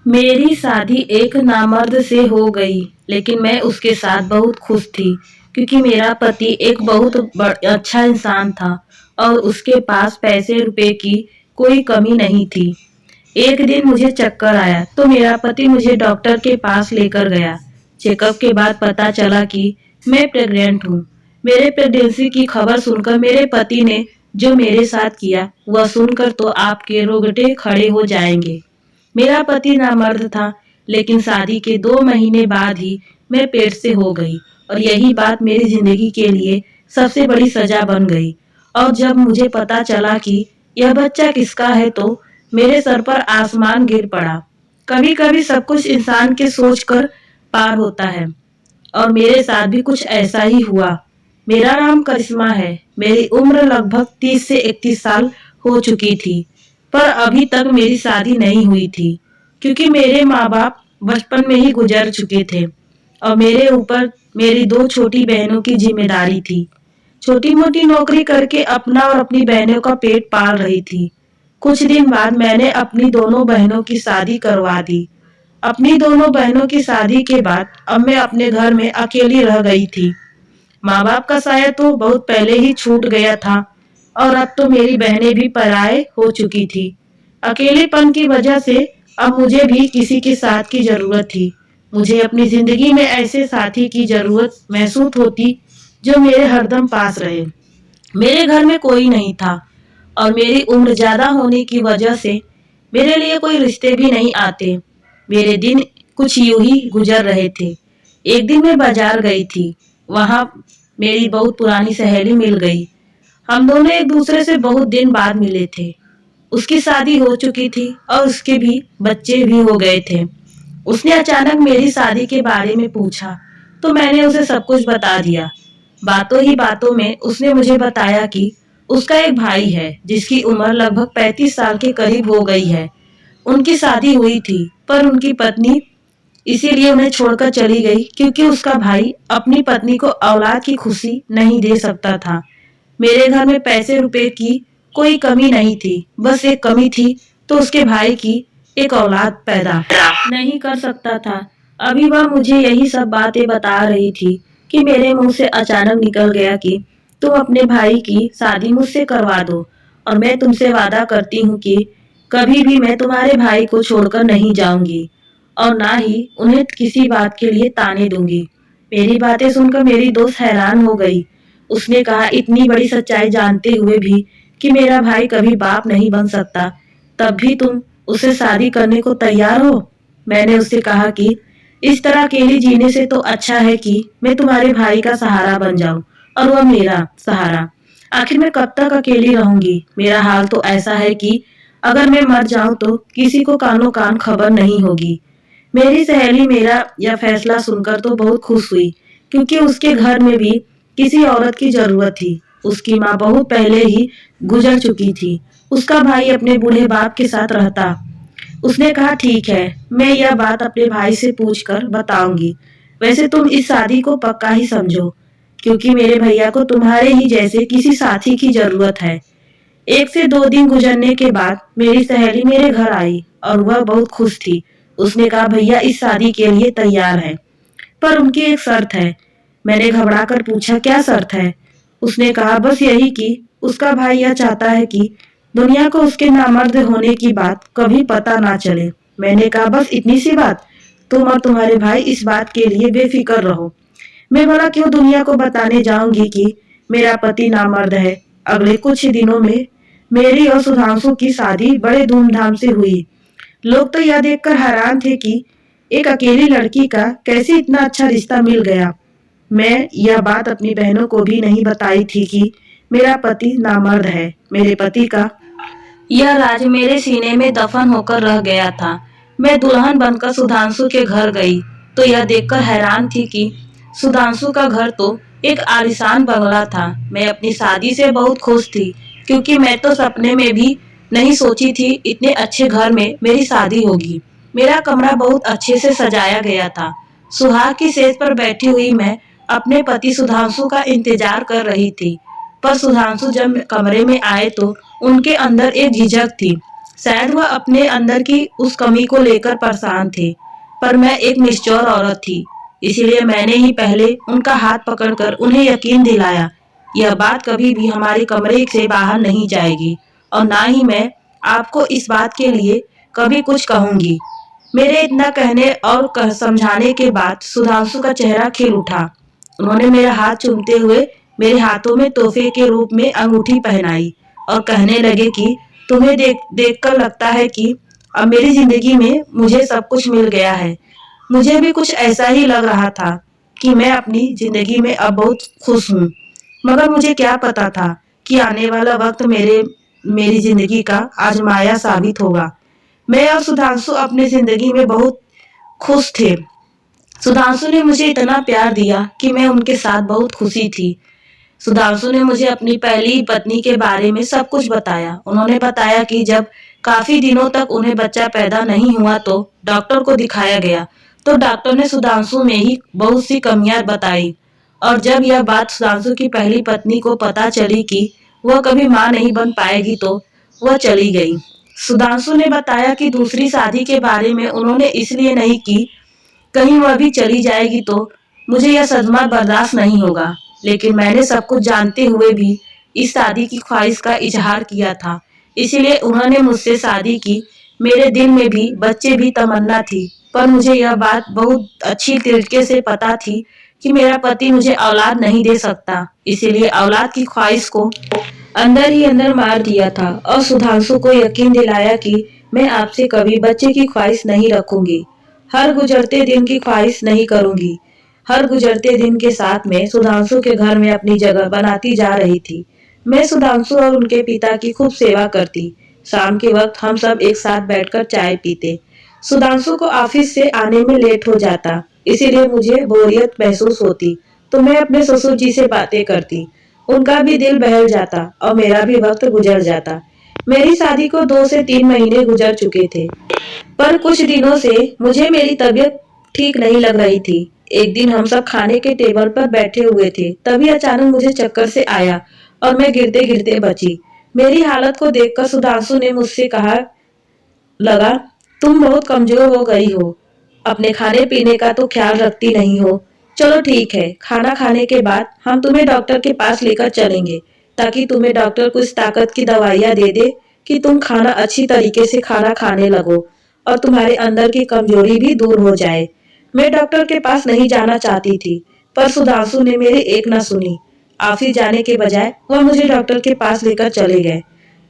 मेरी शादी एक नामर्द से हो गई, लेकिन मैं उसके साथ बहुत खुश थी क्योंकि मेरा पति एक बहुत अच्छा इंसान था और उसके पास पैसे रुपए की कोई कमी नहीं थी। एक दिन मुझे चक्कर आया तो मेरा पति मुझे डॉक्टर के पास लेकर गया। चेकअप के बाद पता चला कि मैं प्रेग्नेंट हूँ। मेरे प्रेगनेंसी की खबर सुनकर मेरे पति ने जो मेरे साथ किया वह सुनकर तो आपके रोंगटे खड़े हो जाएंगे। मेरा पति नामर्द था, लेकिन शादी के 2 महीने बाद ही मैं पेट से हो गई और यही बात मेरी जिंदगी के लिए सबसे बड़ी सजा बन गई। और जब मुझे पता चला कि यह बच्चा किसका है तो मेरे सर पर आसमान गिर पड़ा। कभी कभी सब कुछ इंसान के सोच कर पार होता है और मेरे साथ भी कुछ ऐसा ही हुआ। मेरा नाम करिश्मा है। मेरी उम्र लगभग 30 से 31 साल हो चुकी थी, पर अभी तक मेरी शादी नहीं हुई थी क्योंकि मेरे माँ बाप बचपन में ही गुजर चुके थे और मेरे ऊपर मेरी 2 छोटी बहनों की जिम्मेदारी थी। छोटी मोटी नौकरी करके अपना और अपनी बहनों का पेट पाल रही थी। कुछ दिन बाद मैंने अपनी दोनों बहनों की शादी करवा दी। अपनी दोनों बहनों की शादी के बाद अब मैं अपने घर में अकेली रह गई थी। माँ बाप का साया तो बहुत पहले ही छूट गया था और अब तो मेरी बहनें भी पराए हो चुकी थी। अकेलेपन की वजह से अब मुझे भी किसी के साथ की जरूरत थी। मुझे अपनी जिंदगी में ऐसे साथी की जरूरत महसूस होती जो मेरे हरदम पास रहे। मेरे घर में कोई नहीं था और मेरी उम्र ज्यादा होने की वजह से मेरे लिए कोई रिश्ते भी नहीं आते। मेरे दिन कुछ यूं ही गुजर रहे थे। एक दिन मैं बाजार गई थी। वहां मेरी बहुत पुरानी सहेली मिल गई। हम दोनों एक दूसरे से बहुत दिन बाद मिले थे। उसकी शादी हो चुकी थी और उसके भी बच्चे भी हो गए थे। उसने अचानक मेरी शादी के बारे में पूछा तो मैंने उसे सब कुछ बता दिया। बातों ही बातों में उसने मुझे बताया कि उसका एक भाई है जिसकी उम्र लगभग 35 साल के करीब हो गई है। उनकी शादी हुई थी पर उनकी पत्नी इसीलिए उन्हें छोड़कर चली गई क्योंकि उसका भाई अपनी पत्नी को औलाद की खुशी नहीं दे सकता था। मेरे घर में पैसे रुपए की कोई कमी नहीं थी, बस एक कमी थी तो उसके भाई की एक औलाद पैदा नहीं कर सकता था। अभी वह मुझे यही सब बातें बता रही थी कि मेरे मुंह से अचानक निकल गया कि तुम अपने भाई की शादी मुझसे करवा दो और मैं तुमसे वादा करती हूँ कि कभी भी मैं तुम्हारे भाई को छोड़कर नहीं जाऊंगी और ना ही उन्हें किसी बात के लिए ताने दूंगी। मेरी बातें सुनकर मेरी दोस्त हैरान हो गई। उसने कहा, इतनी बड़ी सच्चाई जानते हुए भी कि मेरा भाई कभी बाप नहीं बन सकता, तब भी तुम उसे शादी करने को तैयार हो? मैंने उससे कहा कि इस तरह अकेली जीने से तो अच्छा है कि मैं तुम्हारे भाई का सहारा बन जाऊं और वह मेरा सहारा। आखिर मैं कब तक अकेली रहूंगी? मेरा हाल तो ऐसा है कि अगर मैं मर जाऊं तो किसी को कानो कान खबर नहीं होगी। मेरी सहेली मेरा यह फैसला सुनकर तो बहुत खुश हुई क्योंकि उसके घर में भी किसी औरत की जरूरत थी। उसकी माँ बहुत पहले ही गुजर चुकी थी। उसका भाई अपने बूढ़े बाप के साथ रहता। उसने कहा, ठीक है, मैं यह बात अपने भाई से पूछकर बताऊंगी। वैसे तुम इस शादी को पक्का ही समझो क्योंकि मेरे भैया को तुम्हारे ही जैसे किसी साथी की जरूरत है। 1 से 2 दिन गुजरने के बाद मेरी सहेली मेरे घर आई और वह बहुत खुश थी। उसने कहा, भैया इस शादी के लिए तैयार है, पर उनकी एक शर्त है। मैंने घबरा कर पूछा, क्या शर्त है? उसने कहा, बस यही कि उसका भाई यह चाहता है कि दुनिया को उसके नामर्द होने की बात कभी पता ना चले। मैंने कहा, बस इतनी सी बात? तुम और तुम्हारे भाई इस बात के लिए बेफिक्र रहो। मैं भला क्यों दुनिया को बताने जाऊंगी कि मेरा पति नामर्द है। अगले कुछ ही दिनों में मेरी और सुधांशु की शादी बड़े धूमधाम से हुई। लोग तो यह देखकर हैरान थे कि एक अकेली लड़की का कैसे इतना अच्छा रिश्ता मिल गया। मैं यह बात अपनी बहनों को भी नहीं बताई थी कि मेरा पति नामर्द है। मेरे पति का यह राज मेरे सीने में दफन होकर रह गया था। मैं दुल्हन बनकर सुधांशु के घर गई तो यह देखकर हैरान थी कि सुधांशु का घर तो एक आलीशान बंगला था। मैं अपनी शादी से बहुत खुश थी क्योंकि मैं तो सपने में भी नहीं सोची थी इतने अच्छे घर में मेरी शादी होगी। मेरा कमरा बहुत अच्छे से सजाया गया था। सुहाग की सेज पर बैठी हुई मैं अपने पति सुधांशु का इंतजार कर रही थी, पर सुधांशु जब कमरे में आए तो उनके अंदर एक झिझक थी। शायद वह अपने अंदर की उस कमी को लेकर परेशान थे, पर मैं एक निश्चौर औरत थी, इसीलिए मैंने ही पहले उनका हाथ पकड़कर उन्हें यकीन दिलाया, यह बात कभी भी हमारे कमरे से बाहर नहीं जाएगी और ना ही मैं आपको इस बात के लिए कभी कुछ कहूंगी। मेरे इतना कहने और समझाने के बाद सुधांशु का चेहरा खिल उठा। उन्होंने मेरा हाथ चूमते हुए मेरे हाथों में तोहफे के रूप में अंगूठी पहनाई और कहने लगे कि तुम्हें देखकर लगता है कि अब मेरी जिंदगी में मुझे सब कुछ मिल गया है। मुझे भी कुछ ऐसा ही लग रहा था कि मैं अपनी जिंदगी में अब बहुत खुश हूँ, मगर मुझे क्या पता था कि आने वाला वक्त मेरी जिंदगी का आजमाया साबित होगा। मैं और सुधांशु अपनी जिंदगी में बहुत खुश थे। सुधांशु ने मुझे इतना प्यार दिया कि मैं उनके साथ बहुत खुशी थी। सुधांशु ने मुझे अपनी पहली पत्नी के बारे में सब कुछ बताया। उन्होंने बताया कि जब काफी दिनों तक उन्हें बच्चा पैदा नहीं हुआ तो डॉक्टर को दिखाया गया, तो डॉक्टर ने सुधांशु में ही बहुत सी कमियां बताई और जब यह बात सुधांशु की पहली पत्नी को पता चली कि वह कभी मां नहीं बन पाएगी तो वह चली गई। सुधांशु ने बताया कि दूसरी शादी के बारे में उन्होंने इसलिए नहीं की, कहीं वह भी चली जाएगी तो मुझे यह सदमा बर्दाश्त नहीं होगा, लेकिन मैंने सब कुछ जानते हुए भी इस शादी की ख्वाहिश का इजहार किया था, इसीलिए उन्होंने मुझसे शादी की। मेरे दिल में भी बच्चे भी तमन्ना थी, पर मुझे यह बात बहुत अच्छी तरीके से पता थी कि मेरा पति मुझे औलाद नहीं दे सकता, इसीलिए औलाद की ख्वाहिश को अंदर ही अंदर मार दिया था और सुधांशु को यकीन दिलाया कि मैं आपसे कभी बच्चे की ख्वाहिश नहीं रखूंगी, हर गुजरते दिन की ख्वाहिश नहीं करूंगी। हर गुजरते दिन के साथ में सुधांशु के घर में अपनी जगह बनाती जा रही थी। मैं सुधांशु और उनके पिता की खूब सेवा करती। शाम के वक्त हम सब एक साथ बैठकर चाय पीते। सुधांशु को ऑफिस से आने में लेट हो जाता, इसीलिए मुझे बोरियत महसूस होती, तो मैं अपने ससुर जी से बातें करती। उनका भी दिल बहल जाता और मेरा भी वक्त गुजर जाता। मेरी शादी को 2 से 3 महीने गुजर चुके थे, पर कुछ दिनों से मुझे मेरी तबीयत ठीक नहीं लग रही थी। एक दिन हम सब खाने के टेबल पर बैठे हुए थे, तभी अचानक मुझे चक्कर से आया और मैं गिरते गिरते बची। मेरी हालत को देखकर सुधांशु ने मुझसे कहा लगा, तुम बहुत कमजोर हो गई हो, अपने खाने पीने का तो ख्याल रखती नहीं हो। चलो ठीक है, खाना खाने के बाद हम तुम्हें डॉक्टर के पास लेकर चलेंगे, ताकि तुम्हें डॉक्टर कुछ ताकत की दवाइयाँ दे दे कि तुम खाना अच्छी तरीके से खाना खाने लगो और तुम्हारे अंदर की कमजोरी भी दूर हो जाए। मैं डॉक्टर के पास नहीं जाना चाहती थी, पर सुधांशु ने मेरी एक न सुनी। ऑफिस जाने के बजाय वह मुझे डॉक्टर के पास लेकर चले गए।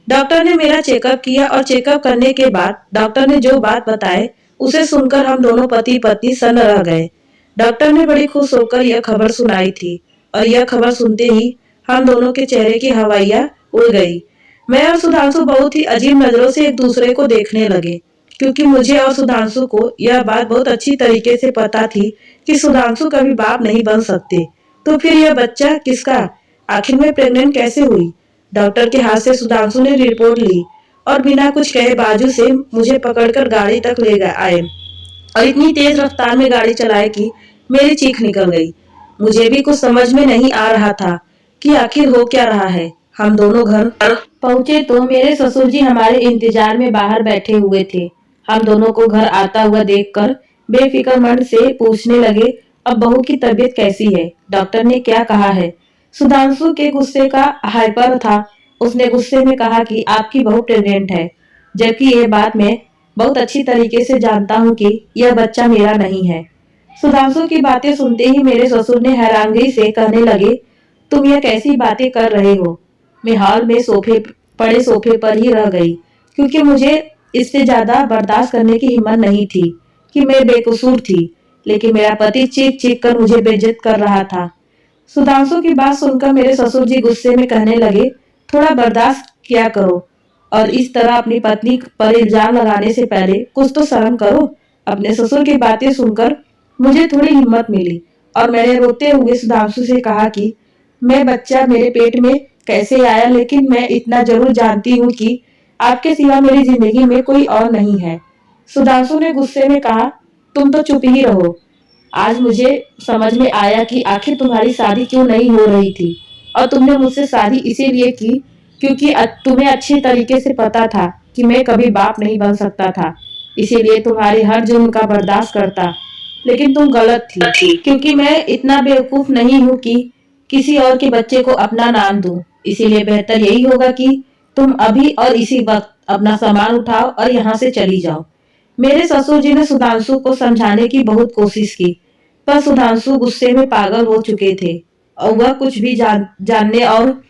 डॉक्टर ने मेरा चेकअप किया और चेकअप करने के बाद डॉक्टर ने जो बात बताए उसे सुनकर हम दोनों पति पत्नी सन्न रह गए। डॉक्टर ने बड़ी खुश होकर यह खबर सुनाई थी और यह खबर सुनते ही हम दोनों के चेहरे की हवाइयां उड़ गई। मैं और सुधांशु बहुत ही अजीब नजरों से एक दूसरे को देखने लगे, क्योंकि मुझे और सुधांशु को यह बात बहुत अच्छी तरीके से पता थी कि सुधांशु कभी बाप नहीं बन सकते। तो फिर यह बच्चा किसका? आखिर में प्रेग्नेंट कैसे हुई? डॉक्टर के हाथ से सुधांशु ने रिपोर्ट ली और बिना कुछ कहे बाजू से मुझे पकड़कर गाड़ी तक ले आए और इतनी तेज रफ्तार में गाड़ी चलाए कि मेरी चीख निकल गई। मुझे भी कुछ समझ में नहीं आ रहा था कि आखिर हो क्या रहा है। हम दोनों घर पहुंचे तो मेरे ससुर जी हमारे इंतजार में बाहर बैठे हुए थे। हम दोनों को घर आता हुआ देखकर बेफिक्रमंद से पूछने लगे, अब बहू की तबीयत कैसी है? डॉक्टर ने क्या कहा है? सुधांशु के गुस्से का हाइपर था। उसने गुस्से में कहा कि आपकी बहू प्रेग्नेंट है, जबकि ये बात मैं बहुत अच्छी तरीके से जानता हूँ कि यह बच्चा मेरा नहीं है। सुधांशु की बातें सुनते ही मेरे ससुर ने हैरानगी से कहने लगे, तुम यह कैसी बातें कर रहे हो? मैं हॉल में सोफे पर ही रह गई, क्योंकि मुझे इससे ज्यादा बर्दाश्त करने की हिम्मत नहीं थी कि मैं बेकसूर थी, लेकिन मेरा पति चीख चीख कर मुझे बेइज्जत कर रहा था। सुधांशु की बात सुनकर मेरे ससुर जी गुस्से में कहने लगे, थोड़ा बर्दाश्त किया करो और इस तरह अपनी पत्नी पर इल्जाम लगाने से पहले कुछ तो शर्म करो। अपने ससुर की बातें सुनकर मुझे थोड़ी हिम्मत मिली और मैंने रोते हुए सुधांशु से कहा कि मैं बच्चा मेरे पेट में कैसे आया, लेकिन मैं इतना जरूर जानती हूँ कि आपके सिवा मेरी जिंदगी में कोई और नहीं है। सुधांशु ने गुस्से में कहा, तुम तो चुप ही रहो। आज मुझे समझ में आया कि आखिर तुम्हारी शादी क्यों नहीं हो रही थी और तुमने मुझसे शादी इसीलिए की क्योंकि तुम्हें अच्छी तरीके से पता था कि मैं कभी बाप नहीं बन सकता था, इसीलिए तुम्हारे हर जुर्म का बर्दाश्त करता। लेकिन तुम गलत थी, क्योंकि मैं इतना बेवकूफ नहीं हूँ कि किसी और के बच्चे को अपना नाम दूं। इसीलिए बेहतर यही होगा कि तुम अभी और इसी वक्त अपना सामान उठाओ और यहाँ से चली जाओ। मेरे ससुर जी ने सुधांशु को समझाने की बहुत कोशिश की, पर सुधांशु गुस्से में पागल हो चुके थे और वह कुछ भी जानने और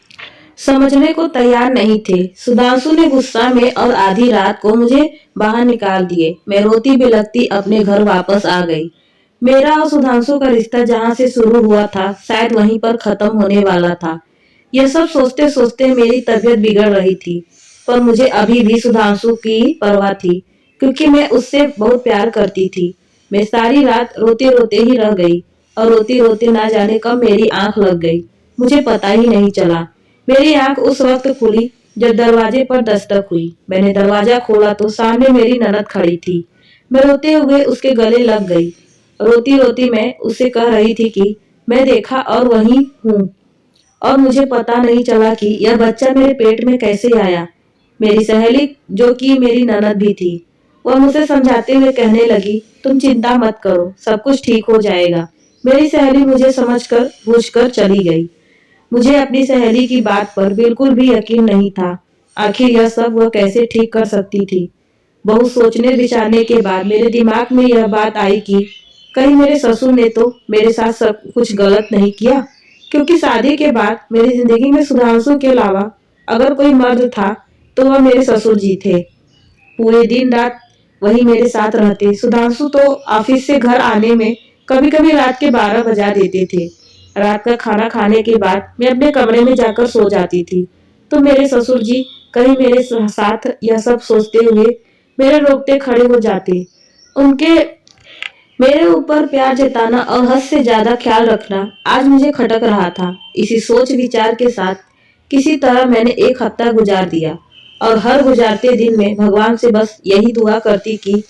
समझने को तैयार नहीं थे। सुधांशु ने गुस्सा में और आधी रात को मुझे बाहर निकाल दिए। मैं रोती बिलखती अपने घर वापस आ गई। मेरा और सुधांशु का रिश्ता जहाँ से शुरू हुआ था, शायद वहीं पर खत्म होने वाला था। यह सब सोचते सोचते मेरी तबीयत बिगड़ रही थी, पर मुझे अभी भी सुधांशु की परवाह थी, क्योंकि मैं उससे बहुत प्यार करती थी। मैं सारी रात रोते रोते ही रह गई और रोते रोते ना जाने कब मेरी आंख लग गई, मुझे पता ही नहीं चला। मेरी आंख उस वक्त खुली जब दरवाजे पर दस्तक हुई। मैंने दरवाजा खोला तो सामने मेरी ननद खड़ी थी। मैं रोते हुए उसके गले लग गई। रोती रोती मैं उससे कह रही थी कि मैं देखा और वहीं हूँ, और मुझे पता नहीं चला कि यह बच्चा मेरे पेट में कैसे आया। मेरी सहेली, जो कि मेरी ननद भी थी, वह मुझे समझाते हुए कहने लगी, तुम चिंता मत करो, सब कुछ ठीक हो जाएगा। मेरी सहेली मुझे समझकर बूझकर चली गई। मुझे अपनी सहेली की बात पर बिल्कुल भी यकीन नहीं था। आखिर यह सब वह कैसे ठीक कर सकती थी। बहुत सोचने विचारने के बाद मेरे दिमाग में यह बात आई कि कहीं मेरे ससुर ने तो मेरे साथ सब कुछ गलत नहीं किया, क्योंकि शादी के बाद मेरी जिंदगी में सुधांशु के अलावा अगर कोई मर्द था तो वह मेरे ससुर जी थे। पूरे दिन रात वही मेरे साथ रहते। सुधांशु तो ऑफिस से घर आने में कभी कभी रात के 12 बजा देते थे। रात का खाना खाने के बाद मैं अपने कमरे में जाकर सो जाती थी, तो मेरे ससुर जी कहीं मेरे साथ यह सब सोचते हुए मेरे रोकते खड़े हो जाते। उनके मेरे ऊपर प्यार जताना और हद से ज्यादा ख्याल रखना आज मुझे खटक रहा था। इसी सोच विचार के साथ किसी तरह मैंने एक हफ्ता गुजार दिया, और हर गुजारते दिन में भगवान से बस यही दुआ करती कि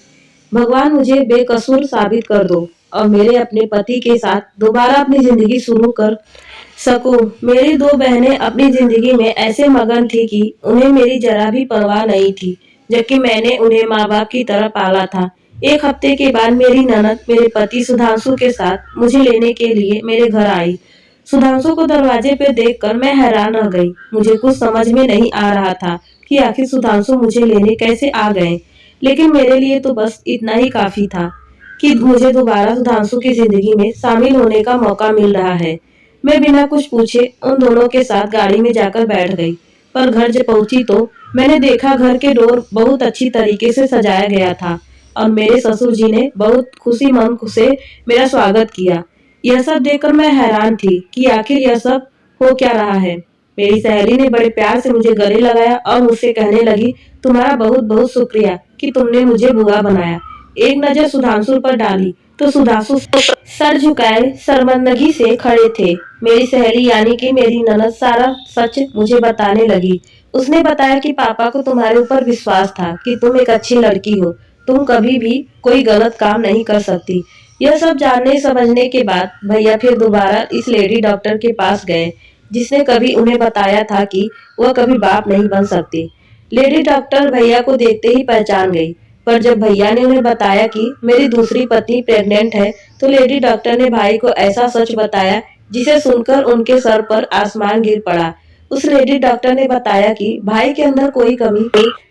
भगवान मुझे बेकसूर साबित कर दो और मेरे अपने पति के साथ दोबारा अपनी जिंदगी शुरू कर सकूं। मेरी दो बहनें अपनी जिंदगी में ऐसे मगन थी कि उन्हें मेरी जरा भी परवाह नहीं थी, जबकि मैंने उन्हें माँ बाप की तरह पाला था। एक हफ्ते के बाद मेरी ननद मेरे पति सुधांशु के साथ मुझे लेने के लिए मेरे घर आई। सुधांशु को दरवाजे पे देखकर मैं हैरान रह गई। मुझे कुछ समझ में नहीं आ रहा था कि आखिर सुधांशु मुझे लेने कैसे आ गए, लेकिन मेरे लिए तो बस इतना ही काफी था कि मुझे दोबारा सुधांशु की जिंदगी में शामिल होने का मौका मिल रहा है। मैं बिना कुछ पूछे उन दोनों के साथ गाड़ी में जाकर बैठ गई, पर घर जब पहुंची तो मैंने देखा घर के डोर बहुत अच्छी तरीके से सजाया गया था और मेरे ससुर जी ने बहुत खुशी मन से मेरा स्वागत किया। यह सब देखकर मैं हैरान थी कि आखिर यह सब हो क्या रहा है। मेरी सहेली ने बड़े प्यार से मुझे गले लगाया और मुझसे कहने लगी, तुम्हारा बहुत बहुत शुक्रिया कि तुमने मुझे बुआ बनाया। एक नजर सुधांशु पर डाली तो सुधांशु सर झुकाए शर्मिंदगी से खड़े थे। मेरी सहेली यानी कि मेरी ननद सारा सच मुझे बताने लगी। उसने बताया कि पापा को तुम्हारे ऊपर विश्वास था कि तुम एक अच्छी लड़की हो, तुम कभी भी कोई गलत काम नहीं कर सकती। यह सब जानने समझने के बाद भैया फिर दोबारा इस लेडी डॉक्टर के पास गए, जिसने कभी उन्हें बताया था कि वह कभी बाप नहीं बन सकती। लेडी डॉक्टर भैया को देखते ही पहचान गई, पर जब भैया ने उन्हें बताया कि मेरी दूसरी पत्नी प्रेग्नेंट है, तो लेडी डॉक्टर ने भाई को ऐसा सच बताया जिसे सुनकर उनके सर पर आसमान गिर पड़ा। उस लेडी डॉक्टर ने बताया कि भाई के अंदर कोई कमी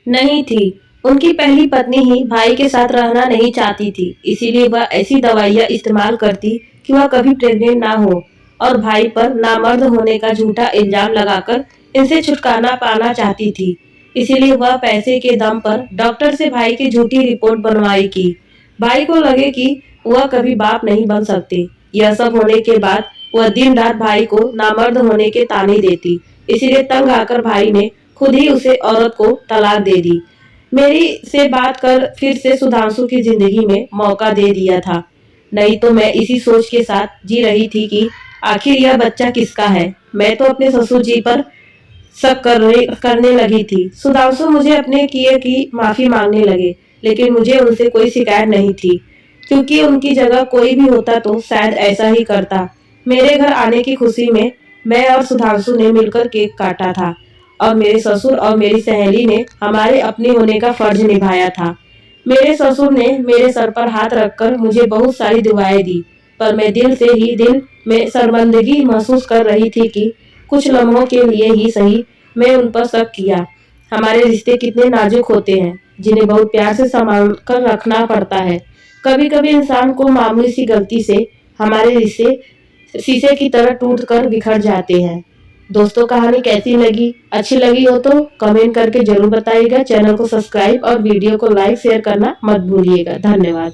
नहीं थी। उनकी पहली पत्नी ही भाई के साथ रहना नहीं चाहती थी, इसीलिए वह ऐसी दवाइयां इस्तेमाल करती कि वह कभी प्रेग्नेंट ना हो, और भाई पर नामर्द होने का झूठा इल्जाम लगाकर इनसे छुटकारा पाना चाहती थी। इसीलिए वह पैसे के दम पर डॉक्टर से भाई की झूठी रिपोर्ट बनवाई की भाई को लगे कि वह कभी बाप नहीं बन सकते। यह सब होने के बाद वह दिन रात भाई को नामर्द होने के ताने देती। इसीलिए तंग आकर भाई ने खुद ही उसे औरत को तलाक दे दी। मेरी से बात कर फिर से सुधांशु की जिंदगी में मौका दे दिया था। नहीं तो मैं इसी सोच के साथ जी रही थी कि आखिर यह बच्चा किसका है। मैं तो अपने ससुर जी पर शक करने लगी थी। सुधांशु मुझे अपने किए की माफी मांगने लगे, लेकिन मुझे उनसे कोई शिकायत नहीं थी, क्योंकि उनकी जगह कोई भी होता तो शायद ऐसा ही करता। मेरे घर आने की खुशी में मैं और सुधांशु ने मिलकर केक काटा था और मेरे ससुर और मेरी सहेली ने हमारे अपने होने का फर्ज निभाया था। मेरे ससुर ने मेरे सर पर हाथ रखकर मुझे बहुत सारी दुआएं दी, पर मैं दिल में शर्मिंदगी महसूस कर रही थी कि कुछ लम्हों के लिए ही सही मैं उन पर शक किया। हमारे रिश्ते कितने नाजुक होते हैं, जिन्हें बहुत प्यार से संभाल कर रखना पड़ता है। कभी कभी इंसान को मामूली सी गलती से हमारे रिश्ते शीशे की तरह टूट कर बिखर जाते हैं। दोस्तों, कहानी कैसी लगी? अच्छी लगी हो तो कमेंट करके जरूर बताइएगा। चैनल को सब्सक्राइब और वीडियो को लाइक शेयर करना मत भूलिएगा। धन्यवाद।